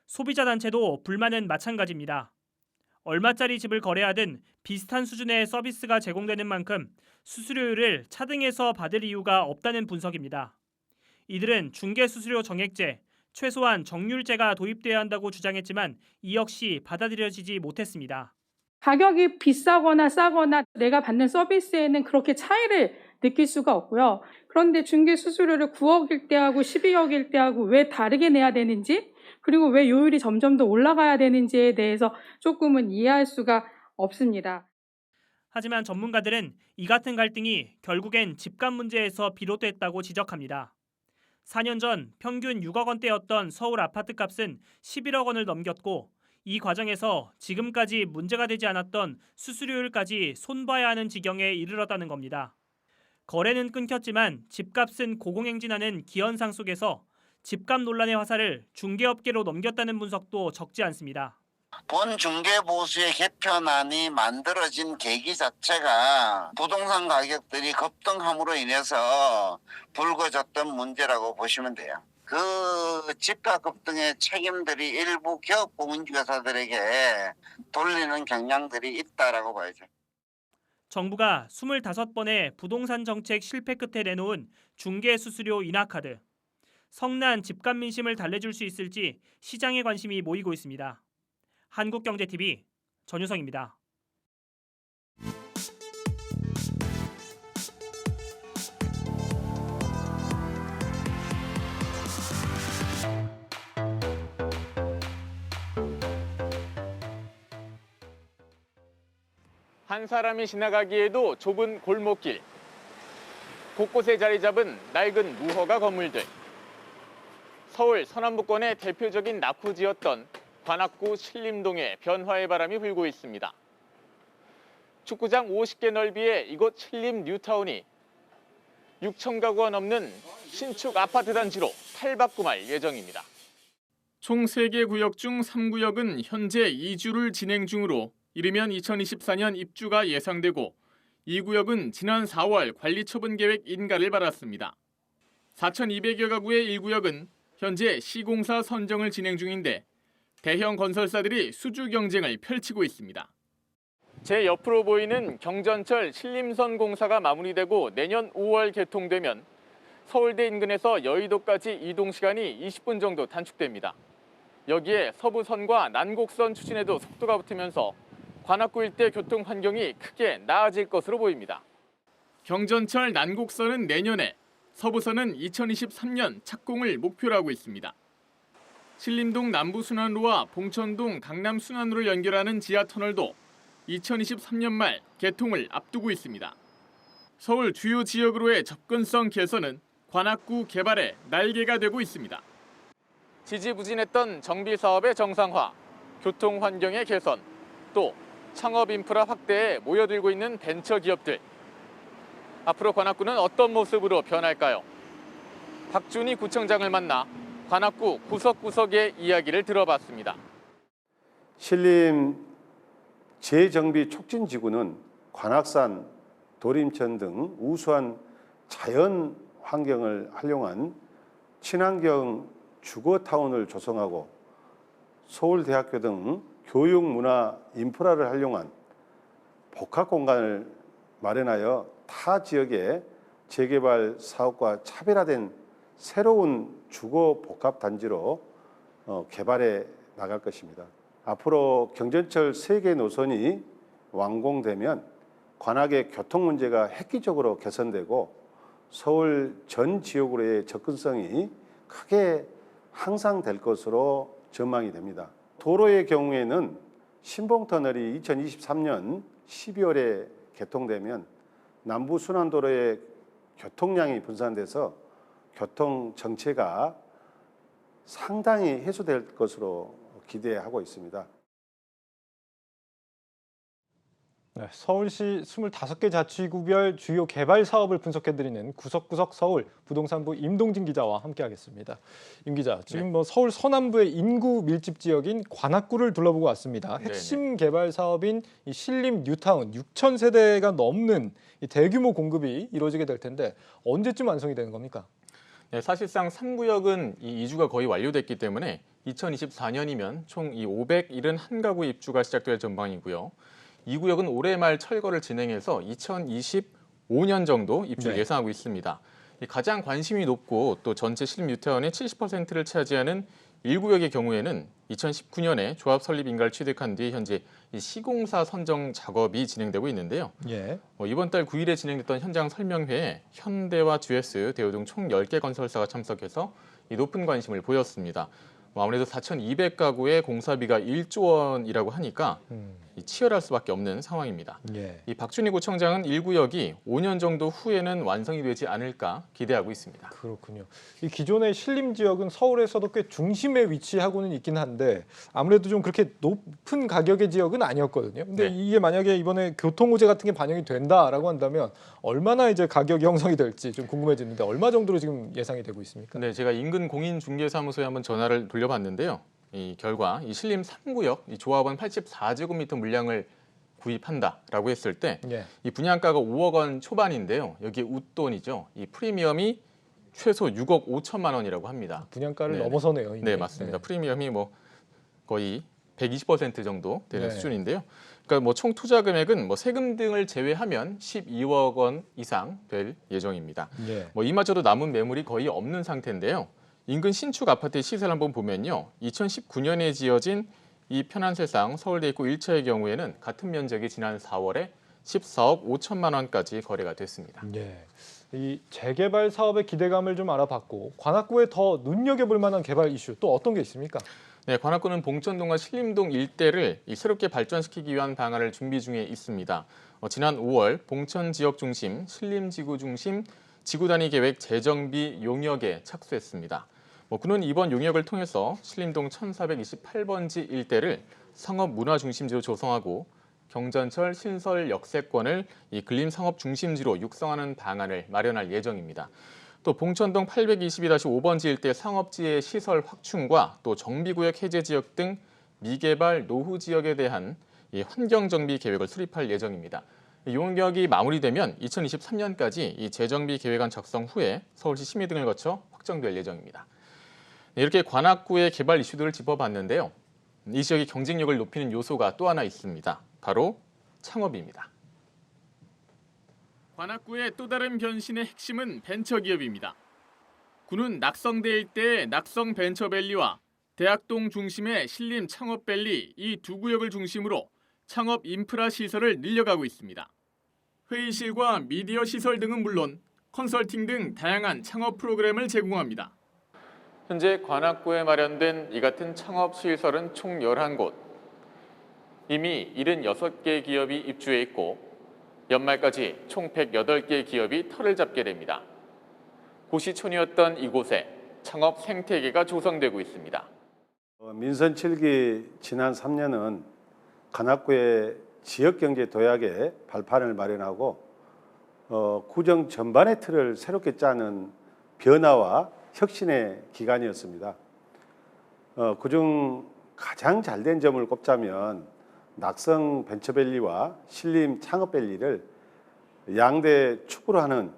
소비자 단체도 불만은 마찬가지입니다. 얼마짜리 집을 거래하든 비슷한 수준의 서비스가 제공되는 만큼 수수료율을 차등해서 받을 이유가 없다는 분석입니다. 이들은 중개 수수료 정액제, 최소한 정률제가 도입돼야 한다고 주장했지만 이 역시 받아들여지지 못했습니다.
가격이 비싸거나 싸거나 내가 받는 서비스에는 그렇게 차이를 느낄 수가 없고요. 그런데 중개 수수료를 9억일 때하고 12억일 때하고 왜 다르게 내야 되는지, 그리고 왜 요율이 점점 더 올라가야 되는지에 대해서 조금은 이해할 수가 없습니다.
하지만 전문가들은 이 같은 갈등이 결국엔 집값 문제에서 비롯됐다고 지적합니다. 4년 전 평균 6억 원대였던 서울 아파트값은 11억 원을 넘겼고 이 과정에서 지금까지 문제가 되지 않았던 수수료율까지 손봐야 하는 지경에 이르렀다는 겁니다. 거래는 끊겼지만 집값은 고공행진하는 기현상 속에서 집값 논란의 화살을 중개업계로 넘겼다는 분석도 적지 않습니다.
본 중개보수의 개편안이 만들어진 계기 자체가 부동산 가격들이 급등함으로 인해서 불거졌던 문제라고 보시면 돼요. 그 집가 급등의 책임들이 일부 기업 공인중개사들에게 돌리는 경향들이 있다라고 봐야죠.
정부가 25번의 부동산 정책 실패 끝에 내놓은 중개 수수료 인하 카드. 성난 집값 민심을 달래줄 수 있을지 시장의 관심이 모이고 있습니다. 한국경제TV 전유성입니다.
한 사람이 지나가기에도 좁은 골목길. 곳곳에 자리 잡은 낡은 무허가 건물들. 서울 서남부권의 대표적인 낙후지였던 관악구 신림동에 변화의 바람이 불고 있습니다. 축구장 50개 넓이의 이곳 신림 뉴타운이 6천 가구가 넘는 신축 아파트 단지로 탈바꿈할 예정입니다.
총 3개 구역 중 3구역은 현재 이주를 진행 중으로 이르면 2024년 입주가 예상되고 2구역은 지난 4월 관리처분 계획 인가를 받았습니다. 4,200여 가구의 1구역은 현재 시공사 선정을 진행 중인데 대형 건설사들이 수주 경쟁을 펼치고 있습니다.
제 옆으로 보이는 경전철 신림선 공사가 마무리되고 내년 5월 개통되면 서울대 인근에서 여의도까지 이동 시간이 20분 정도 단축됩니다. 여기에 서부선과 난곡선 추진에도 속도가 붙으면서 관악구 일대 교통 환경이 크게 나아질 것으로 보입니다.
경전철 난곡선은 내년에, 서부선은 2023년 착공을 목표로 하고 있습니다. 신림동 남부순환로와 봉천동 강남순환로를 연결하는 지하터널도 2023년 말 개통을 앞두고 있습니다. 서울 주요 지역으로의 접근성 개선은 관악구 개발의 날개가 되고 있습니다.
지지부진했던 정비 사업의 정상화, 교통 환경의 개선, 또 창업 인프라 확대에 모여들고 있는 벤처 기업들. 앞으로 관악구는 어떤 모습으로 변할까요? 박준희 구청장을 만나 관악구 구석구석의 이야기를 들어봤습니다.
신림 재정비 촉진지구는 관악산, 도림천 등 우수한 자연 환경을 활용한 친환경 주거타운을 조성하고 서울대학교 등 교육, 문화, 인프라를 활용한 복합공간을 마련하여 타 지역의 재개발 사업과 차별화된 새로운 주거 복합단지로 개발해 나갈 것입니다. 앞으로 경전철 3개 노선이 완공되면 관악의 교통 문제가 획기적으로 개선되고 서울 전 지역으로의 접근성이 크게 향상될 것으로 전망이 됩니다. 도로의 경우에는 신봉터널이 2023년 12월에 개통되면 남부순환도로의 교통량이 분산돼서 교통 정체가 상당히 해소될 것으로 기대하고 있습니다.
네, 서울시 25개 자치구별 주요 개발 사업을 분석해드리는 구석구석 서울 부동산부 임동진 기자와 함께하겠습니다. 임 기자, 지금 뭐 서울 서남부의 인구 밀집 지역인 관악구를 둘러보고 왔습니다. 핵심 개발 사업인 이 신림 뉴타운 6천 세대가 넘는 이 대규모 공급이 이루어지게 될 텐데 언제쯤 완성이 되는 겁니까?
네, 사실상 3구역은 이 이주가 거의 완료됐기 때문에 2024년이면 총 이 571가구 입주가 시작될 전망이고요. 2구역은 올해 말 철거를 진행해서 2025년 정도 입주를 예상하고 있습니다. 가장 관심이 높고 또 전체 신림 뉴타운의 70%를 차지하는 1구역의 경우에는 2019년에 조합 설립 인가를 취득한 뒤 현재 시공사 선정 작업이 진행되고 있는데요. 이번 달 9일에 진행됐던 현장 설명회에 현대와 GS, 대우 등 총 10개 건설사가 참석해서 높은 관심을 보였습니다. 아무래도 4,200가구의 공사비가 1조 원이라고 하니까 치열할 수밖에 없는 상황입니다. 이 박준희 구청장은 1구역이 5년 정도 후에는 완성이 되지 않을까 기대하고 있습니다.
그렇군요. 이 기존의 신림 지역은 서울에서도 꽤 중심에 위치하고는 있긴 한데 아무래도 좀 그렇게 높은 가격의 지역은 아니었거든요. 근데 이게 만약에 이번에 교통호재 같은 게 반영이 된다라고 한다면 얼마나 이제 가격이 형성이 될지 좀 궁금해지는데 얼마 정도로 지금 예상이 되고 있습니까?
네, 제가 인근 공인중개사무소에 한번 전화를 돌려봤는데요. 이 결과 이 신림 3구역 이 조합원 84제곱미터 물량을 구입한다라고 했을 때 이 분양가가 5억 원 초반인데요. 여기에 웃돈이죠. 이 프리미엄이 최소 6억 5천만 원이라고 합니다.
분양가를 넘어서네요. 이미.
네, 맞습니다. 프리미엄이 뭐 거의 120% 정도 되는 수준인데요. 그러니까 뭐 총 투자 금액은 뭐 세금 등을 제외하면 12억 원 이상 될 예정입니다. 뭐 이마저도 남은 매물이 거의 없는 상태인데요. 인근 신축 아파트의 시세를 한번 보면요. 2019년에 지어진 이 편안세상 서울대 입구 1차의 경우에는 같은 면적이 지난 4월에 14억 5천만 원까지 거래가 됐습니다.
이 재개발 사업의 기대감을 좀 알아봤고 관악구에 더 눈여겨볼 만한 개발 이슈 또 어떤 게 있습니까?
네, 관악구는 봉천동과 신림동 일대를 새롭게 발전시키기 위한 방안을 준비 중에 있습니다. 지난 5월 봉천 지역 중심, 신림지구 중심 지구 단위 계획 재정비 용역에 착수했습니다. 구는 이번 용역을 통해서 신림동 1428번지 일대를 상업 문화 중심지로 조성하고 경전철 신설 역세권을 이 근림 상업 중심지로 육성하는 방안을 마련할 예정입니다. 또 봉천동 822-5번지 일대 상업지의 시설 확충과 또 정비구역 해제 지역 등 미개발 노후 지역에 대한 이 환경 정비 계획을 수립할 예정입니다. 용역이 마무리되면 2023년까지 이 재정비 계획안 작성 후에 서울시 심의 등을 거쳐 확정될 예정입니다. 이렇게 관악구의 개발 이슈들을 짚어봤는데요. 이 지역의 경쟁력을 높이는 요소가 또 하나 있습니다. 바로 창업입니다.
관악구의 또 다른 변신의 핵심은 벤처기업입니다. 구는 낙성대 일대의 낙성벤처밸리와 대학동 중심의 신림 창업밸리 이 두 구역을 중심으로 창업 인프라 시설을 늘려가고 있습니다. 회의실과 미디어 시설 등은 물론 컨설팅 등 다양한 창업 프로그램을 제공합니다.
현재 관악구에 마련된 이 같은 창업 시설은 총 11곳. 이미 76개 기업이 입주해 있고 연말까지 총 108개 기업이 털을 잡게 됩니다. 고시촌이었던 이곳에 창업 생태계가 조성되고 있습니다.
민선 7기 지난 3년은 관악구의 지역경제 도약에 발판을 마련하고 구정 전반의 틀을 새롭게 짜는 변화와 혁신의 기간이었습니다. 그중 가장 잘된 점을 꼽자면 낙성 벤처밸리와 신림 창업밸리를 양대 축으로 하는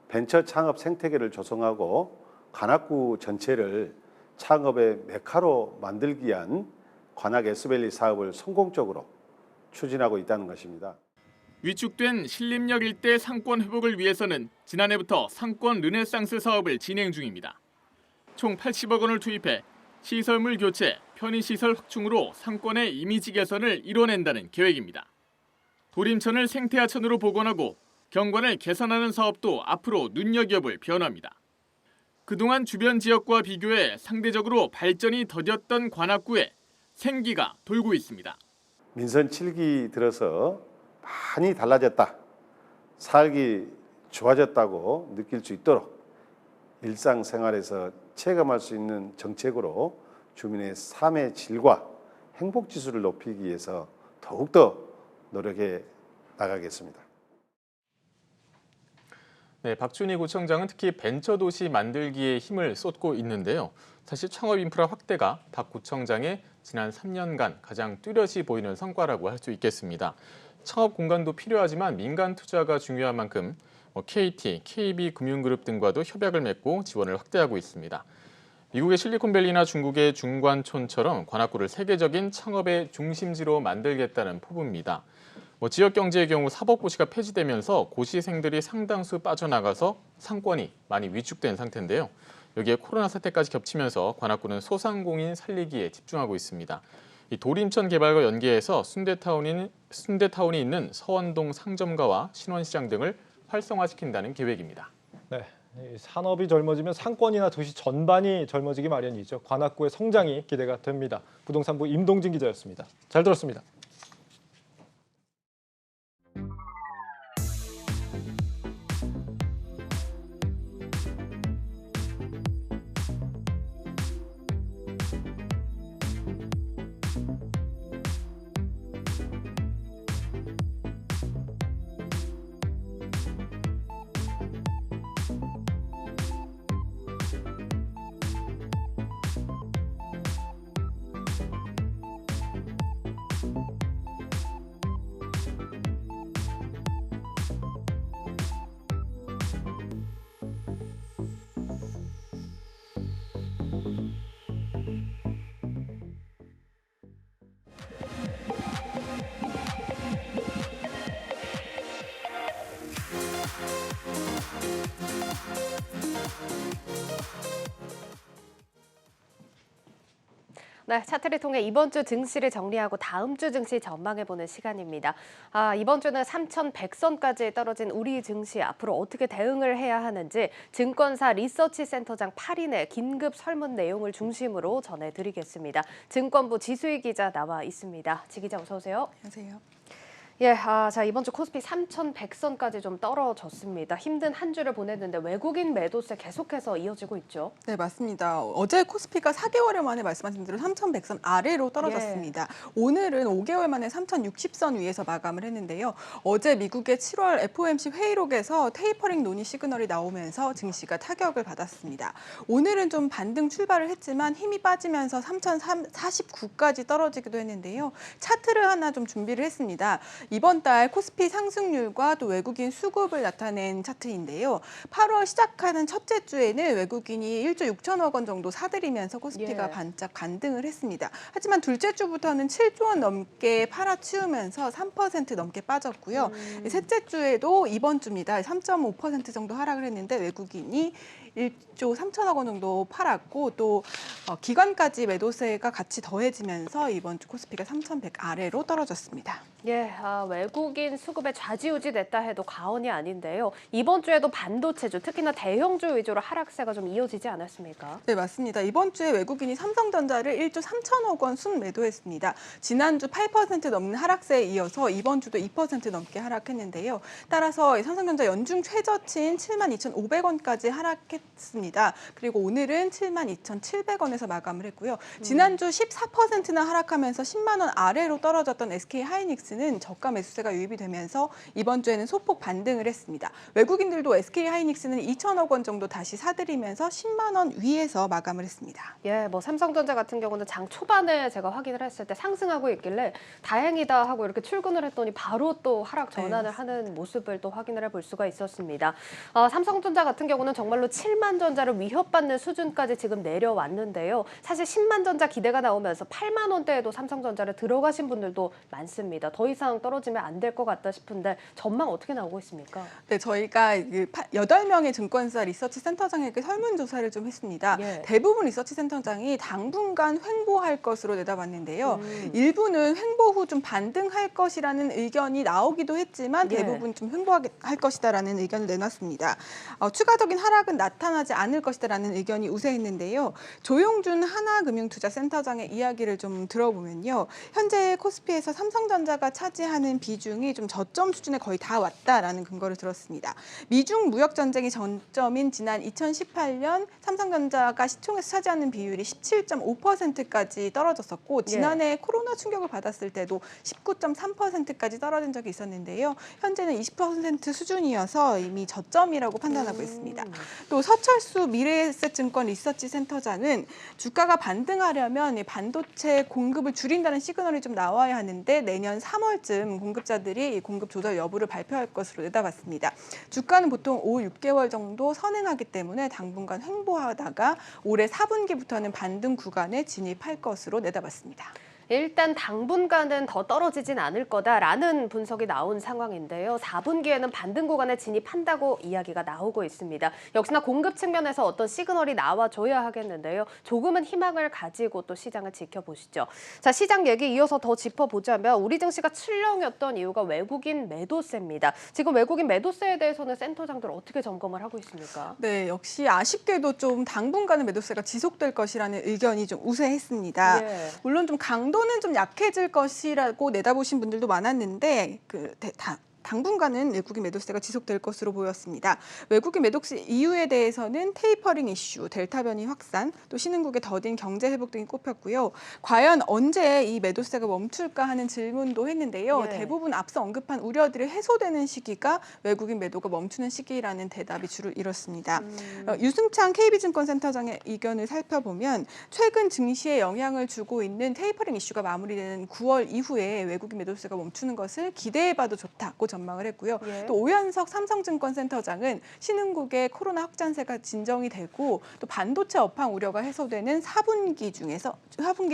벤처 창업 생태계를 조성하고 관악구 전체를 창업의 메카로 만들기 위한 관악 S밸리 사업을 성공적으로 추진하고 있다는 것입니다.
위축된 신림역 일대 상권 회복을 위해서는 지난해부터 상권 르네상스 사업을 진행 중입니다. 총 80억 원을 투입해 시설물 교체, 편의시설 확충으로 상권의 이미지 개선을 이뤄낸다는 계획입니다. 도림천을 생태하천으로 복원하고 경관을 개선하는 사업도 앞으로 눈여겨볼 변화입니다. 그동안 주변 지역과 비교해 상대적으로 발전이 더뎠던 관악구에 생기가 돌고 있습니다.
민선 7기 들어서 많이 달라졌다, 살기 좋아졌다고 느낄 수 있도록 일상생활에서 체감할 수 있는 정책으로 주민의 삶의 질과 행복 지수를 높이기 위해서 더욱더 노력해 나가겠습니다.
네, 박준희 구청장은 특히 벤처도시 만들기에 힘을 쏟고 있는데요. 사실 창업 인프라 확대가 박 구청장의 지난 3년간 가장 뚜렷이 보이는 성과라고 할 수 있겠습니다. 창업 공간도 필요하지만 민간 투자가 중요한 만큼 KT, KB금융그룹 등과도 협약을 맺고 지원을 확대하고 있습니다. 미국의 실리콘밸리나 중국의 중관촌처럼 관악구를 세계적인 창업의 중심지로 만들겠다는 포부입니다. 지역 경제의 경우 사법고시가 폐지되면서 고시생들이 상당수 빠져나가서 상권이 많이 위축된 상태인데요. 여기에 코로나 사태까지 겹치면서 관악구는 소상공인 살리기에 집중하고 있습니다. 이 도림천 개발과 연계해서 순대타운이 있는 서원동 상점가와 신원시장 등을 활성화시킨다는 계획입니다.
네, 산업이 젊어지면 상권이나 도시 전반이 젊어지기 마련이죠. 관악구의 성장이 기대가 됩니다. 부동산부 임동진 기자였습니다. 잘 들었습니다.
네, 차트를 통해 이번 주 증시를 정리하고 다음 주 증시 전망해보는 시간입니다. 이번 주는 3,100선까지 떨어진 우리 증시 앞으로 어떻게 대응을 해야 하는지 증권사 리서치센터장 8인의 긴급 설문 내용을 중심으로 전해드리겠습니다. 증권부 지수희 기자 나와 있습니다. 지 기자 어서 오세요.
안녕하세요.
예, 자 이번 주 코스피 3,100선까지 좀 떨어졌습니다. 힘든 한 주를 보냈는데 외국인 매도세 계속해서 이어지고 있죠.
네, 맞습니다. 어제 코스피가 4개월 만에 말씀하신 대로 3,100선 아래로 떨어졌습니다. 오늘은 5개월 만에 3,060선 위에서 마감을 했는데요. 어제 미국의 7월 FOMC 회의록에서 테이퍼링 논의 시그널이 나오면서 증시가 타격을 받았습니다. 오늘은 좀 반등 출발을 했지만 힘이 빠지면서 3,049까지 떨어지기도 했는데요. 차트를 하나 좀 준비를 했습니다. 이번 달 코스피 상승률과 또 외국인 수급을 나타낸 차트인데요. 8월 시작하는 첫째 주에는 외국인이 1조 6천억 원 정도 사들이면서 코스피가 반짝 반등을 했습니다. 하지만 둘째 주부터는 7조 원 넘게 팔아치우면서 3% 넘게 빠졌고요. 셋째 주에도 이번 주입니다. 3.5% 정도 하락을 했는데 외국인이 1조 3천억 원 정도 팔았고 또 기관까지 매도세가 같이 더해지면서 이번 주 코스피가 3,100 아래로 떨어졌습니다.
예, 외국인 수급에 좌지우지 됐다 해도 과언이 아닌데요. 이번 주에도 반도체주, 특히나 대형주 위주로 하락세가 좀 이어지지 않았습니까?
네, 맞습니다. 이번 주에 외국인이 삼성전자를 1조 3천억 원 순매도했습니다. 지난주 8% 넘는 하락세에 이어서 이번 주도 2% 넘게 하락했는데요. 따라서 삼성전자 연중 최저치인 72,500원까지 하락했습니다. 그리고 오늘은 72,700원에서 마감을 했고요. 지난주 14%나 하락하면서 10만 원 아래로 떨어졌던 SK하이닉스는 저가 매수세가 유입이 되면서 이번 주에는 소폭 반등을 했습니다. 외국인들도 SK하이닉스는 2천억 원 정도 다시 사들이면서 10만 원 위에서 마감을 했습니다.
예, 삼성전자 같은 경우는 장 초반에 제가 확인을 했을 때 상승하고 있길래 다행이다 하고 이렇게 출근을 했더니 바로 또 하락 전환을 하는 모습을 또 확인을 해볼 수가 있었습니다. 삼성전자 같은 경우는 정말로 7만 전자를 위협받는 수준까지 지금 내려왔는데요. 사실 10만 전자 기대가 나오면서 8만 원대에도 삼성전자를 들어가신 분들도 많습니다. 더 이상 떨어지면 안 될 것 같다 싶은데 전망 어떻게 나오고 있습니까?
네, 저희가 8명의 증권사 리서치 센터장에게 설문조사를 좀 했습니다.
예.
대부분 리서치 센터장이 당분간 횡보할 것으로 내다봤는데요. 일부는 횡보 후 좀 반등할 것이라는 의견이 나오기도 했지만 대부분 좀 횡보할 것이다라는 의견을 내놨습니다. 추가적인 하락은 나타나지 않을 것이다라는 의견이 우세했는데요. 조용준 하나금융투자센터장의 이야기를 좀 들어보면요. 현재 코스피에서 삼성전자가 차지하는 비중이 좀 저점 수준에 거의 다 왔다라는 근거를 들었습니다. 미중 무역 전쟁이 전점인 지난 2018년 삼성전자가 시총에서 차지하는 비율이 17.5%까지 떨어졌었고 지난해 코로나 충격을 받았을 때도 19.3%까지 떨어진 적이 있었는데요. 현재는 20% 수준이어서 이미 저점이라고 판단하고 있습니다. 또 서철수 미래에셋증권 리서치 센터장은 주가가 반등하려면 반도체 공급을 줄인다는 시그널이 좀 나와야 하는데 내년 3월쯤 공급자들이 공급 조절 여부를 발표할 것으로 내다봤습니다. 주가는 보통 5, 6개월 정도 선행하기 때문에 당분간 횡보하다가 올해 4분기부터는 반등 구간에 진입할 것으로 내다봤습니다.
일단 당분간은 더 떨어지진 않을 거다라는 분석이 나온 상황인데요. 4분기에는 반등 구간에 진입한다고 이야기가 나오고 있습니다. 역시나 공급 측면에서 어떤 시그널이 나와줘야 하겠는데요. 조금은 희망을 가지고 또 시장을 지켜보시죠. 자, 시장 얘기 이어서 더 짚어보자면 우리 증시가 출렁였던 이유가 외국인 매도세입니다. 지금 외국인 매도세에 대해서는 센터장들 어떻게 점검을 하고 있습니까?
네, 역시 아쉽게도 좀 당분간은 매도세가 지속될 것이라는 의견이 좀 우세했습니다.
예.
물론 좀 강도는 좀 약해질 것이라고 내다보신 분들도 많았는데 당분간은 외국인 매도세가 지속될 것으로 보였습니다. 외국인 매도세 이유에 대해서는 테이퍼링 이슈, 델타 변이 확산, 또 신흥국의 더딘 경제 회복 등이 꼽혔고요. 과연 언제 이 매도세가 멈출까 하는 질문도 했는데요. 대부분 앞서 언급한 우려들이 해소되는 시기가 외국인 매도가 멈추는 시기라는 대답이 주를 이뤘습니다. 유승찬 KB증권센터장의 의견을 살펴보면 최근 증시에 영향을 주고 있는 테이퍼링 이슈가 마무리되는 9월 이후에 외국인 매도세가 멈추는 것을 기대해봐도 좋다고 전망을 했고요. 또 오현석 삼성증권센터장은 신흥국의 코로나 확산세가 진정이 되고 또 반도체 업황 우려가 해소되는 4분기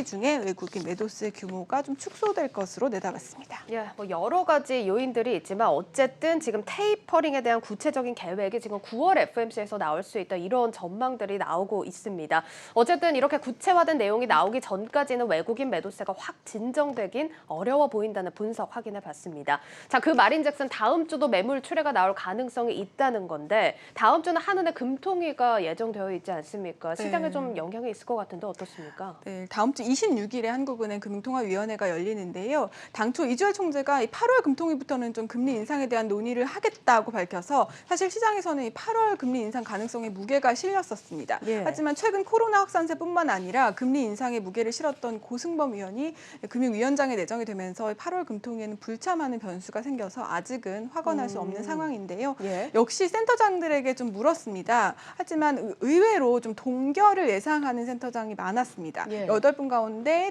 중에 외국인 매도세 규모가 좀 축소될 것으로 내다봤습니다.
예, 여러 가지 요인들이 있지만 어쨌든 지금 테이퍼링에 대한 구체적인 계획이 지금 9월 FOMC에서 나올 수 있다 이런 전망들이 나오고 있습니다. 어쨌든 이렇게 구체화된 내용이 나오기 전까지는 외국인 매도세가 확 진정되긴 어려워 보인다는 분석 확인해 봤습니다. 자, 그 말인즉슨 다음 주도 매물 출회가 나올 가능성이 있다는 건데 다음 주는 한은의 금통위가 예정되어 있지 않습니까? 시장에 좀 영향이 있을 것 같은데 어떻습니까?
네, 다음 주 26일에 한국은행 금융통화위원회가 열리는데요. 당초 이주열 총재가 8월 금통위부터는 좀 금리 인상에 대한 논의를 하겠다고 밝혀서 사실 시장에서는 8월 금리 인상 가능성에 무게가 실렸었습니다. 하지만 최근 코로나 확산세뿐만 아니라 금리 인상에 무게를 실었던 고승범 위원이 금융위원장에 내정이 되면서 8월 금통위에는 불참하는 변수가 생겨서 아직은 확언할 수 없는 상황인데요. 역시 센터장들에게 좀 물었습니다. 하지만 의외로 좀 동결을 예상하는 센터장이 많았습니다. 8분 가운데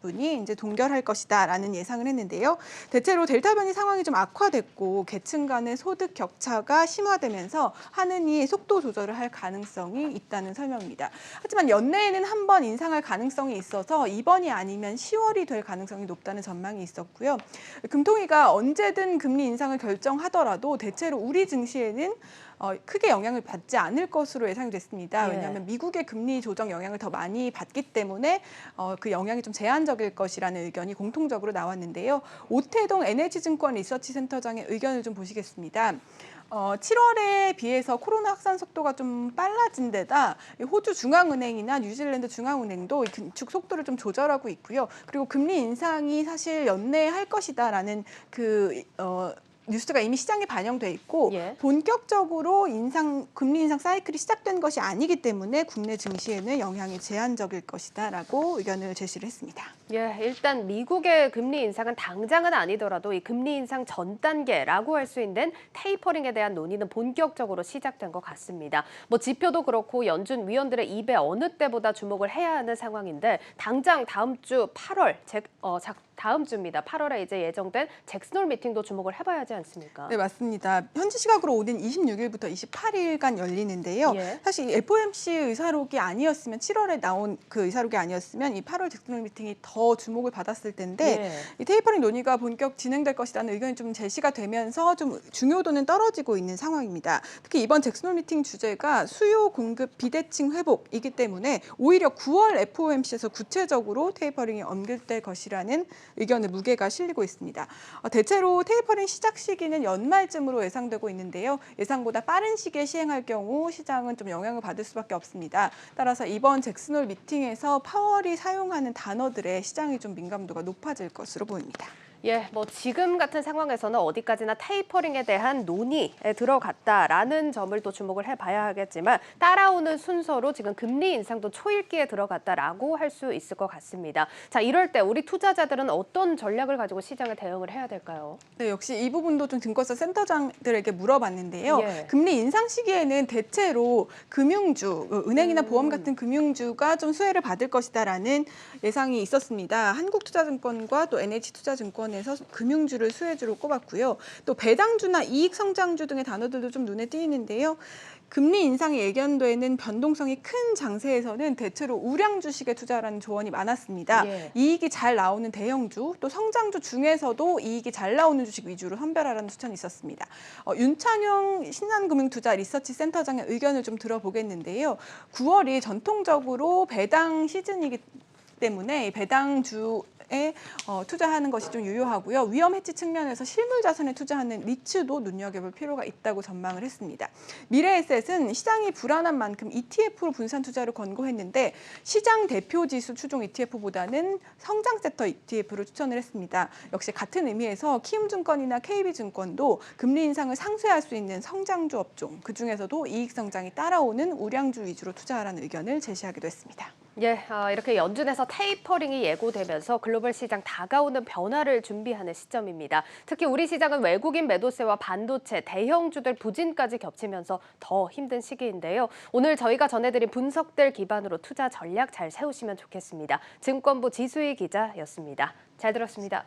5분이 이제 동결할 것이다라는 예상을 했는데요. 대체로 델타 변이 상황이 좀 악화됐고 계층 간의 소득 격차가 심화되면서 한은이 속도 조절을 할 가능성이 있다는 설명입니다. 하지만 연내에는 한 번 인상할 가능성이 있어서 이번이 아니면 10월이 될 가능성이 높다는 전망이 있었고요. 금통위가 언제든 금리 인상을 결정하더라도 대체로 우리 증시에는 크게 영향을 받지 않을 것으로 예상이 됐습니다.
예.
왜냐하면 미국의 금리 조정 영향을 더 많이 받기 때문에 그 영향이 좀 제한적일 것이라는 의견이 공통적으로 나왔는데요. 오태동 NH증권 리서치센터장의 의견을 좀 보시겠습니다. 7월에 비해서 코로나 확산 속도가 좀 빨라진 데다 호주 중앙은행이나 뉴질랜드 중앙은행도 긴축 속도를 좀 조절하고 있고요. 그리고 금리 인상이 사실 연내할 것이다라는 뉴스가 이미 시장에 반영돼 있고 본격적으로 금리 인상 사이클이 시작된 것이 아니기 때문에 국내 증시에는 영향이 제한적일 것이다라고 의견을 제시를 했습니다.
예, 일단 미국의 금리 인상은 당장은 아니더라도 이 금리 인상 전 단계라고 할 수 있는 테이퍼링에 대한 논의는 본격적으로 시작된 것 같습니다. 뭐 지표도 그렇고 연준 위원들의 입에 어느 때보다 주목을 해야 하는 상황인데 당장 다음 주 8월 다음 주입니다. 8월에 이제 예정된 잭슨홀 미팅도 주목을 해봐야 하지 않습니까?
네, 맞습니다. 현지 시각으로 오는 26일부터 28일간 열리는데요. 사실 FOMC 의사록이 아니었으면 7월에 나온 그 의사록이 아니었으면 이 8월 잭슨홀 미팅이 더 주목을 받았을 텐데 이 테이퍼링 논의가 본격 진행될 것이라는 의견이 좀 제시가 되면서 좀 중요도는 떨어지고 있는 상황입니다. 특히 이번 잭슨홀 미팅 주제가 수요 공급 비대칭 회복이기 때문에 오히려 9월 FOMC에서 구체적으로 테이퍼링이 언급될 것이라는 의견의 무게가 실리고 있습니다. 대체로 테이퍼링 시작 시기는 연말쯤으로 예상되고 있는데요. 예상보다 빠른 시기에 시행할 경우 시장은 좀 영향을 받을 수밖에 없습니다. 따라서 이번 잭슨홀 미팅에서 파월이 사용하는 단어들의 시장이 좀 민감도가 높아질 것으로 보입니다.
예, 뭐 지금 같은 상황에서는 어디까지나 테이퍼링에 대한 논의에 들어갔다라는 점을 또 주목을 해봐야 하겠지만 따라오는 순서로 지금 금리 인상도 초읽기에 들어갔다라고 할 수 있을 것 같습니다. 자, 이럴 때 우리 투자자들은 어떤 전략을 가지고 시장에 대응을 해야 될까요?
네, 역시 이 부분도 좀 증권사 센터장들에게 물어봤는데요.
예.
금리 인상 시기에는 대체로 금융주, 은행이나 보험 같은 금융주가 좀 수혜를 받을 것이다라는 예상이 있었습니다. 한국투자증권과 또 NH투자증권 에서 금융주를 수혜주로 꼽았고요. 또 배당주나 이익성장주 등의 단어들도 좀 눈에 띄는데요. 금리 인상이 예견되는 변동성이 큰 장세에서는 대체로 우량 주식에 투자하라는 조언이 많았습니다. 이익이 잘 나오는 대형주, 또 성장주 중에서도 이익이 잘 나오는 주식 위주로 선별하라는 추천이 있었습니다. 윤창용 신한금융투자 리서치센터장의 의견을 좀 들어보겠는데요. 9월이 전통적으로 배당 시즌이기 때문에 배당주에 투자하는 것이 좀 유효하고요. 위험 해치 측면에서 실물 자산에 투자하는 리츠도 눈여겨볼 필요가 있다고 전망을 했습니다. 미래에셋은 시장이 불안한 만큼 ETF로 분산 투자를 권고했는데 시장 대표 지수 추종 ETF보다는 성장 섹터 ETF를 추천을 했습니다. 역시 같은 의미에서 키움증권이나 KB증권도 금리 인상을 상쇄할 수 있는 성장주 업종, 그중에서도 이익 성장이 따라오는 우량주 위주로 투자하라는 의견을 제시하기도 했습니다.
예, 이렇게 연준에서 테이퍼링이 예고되면서 글로벌 시장 다가오는 변화를 준비하는 시점입니다. 특히 우리 시장은 외국인 매도세와 반도체, 대형주들 부진까지 겹치면서 더 힘든 시기인데요. 오늘 저희가 전해드린 분석들 기반으로 투자 전략 잘 세우시면 좋겠습니다. 증권부 지수희 기자였습니다. 잘 들었습니다.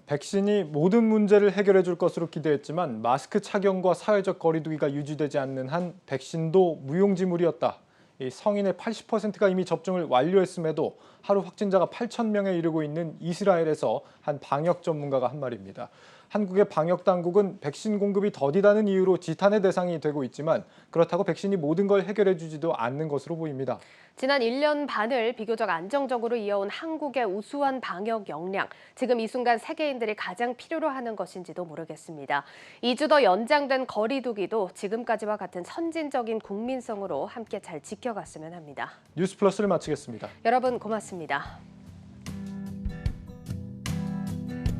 백신이 모든 문제를 해결해 줄 것으로 기대했지만 마스크 착용과 사회적 거리두기가 유지되지 않는 한 백신도 무용지물이었다. 이 성인의 80%가 이미 접종을 완료했음에도 하루 확진자가 8,000명에 이르고 있는 이스라엘에서 한 방역 전문가가 한 말입니다. 한국의 방역 당국은 백신 공급이 더디다는 이유로 지탄의 대상이 되고 있지만 그렇다고 백신이 모든 걸 해결해 주지도 않는 것으로 보입니다.
지난 1년 반을 비교적 안정적으로 이어온 한국의 우수한 방역 역량. 지금 이 순간 세계인들이 가장 필요로 하는 것인지도 모르겠습니다. 2주 더 연장된 거리두기도 지금까지와 같은 선진적인 국민성으로 함께 잘 지켜갔으면 합니다.
뉴스플러스를 마치겠습니다.
여러분 고맙습니다.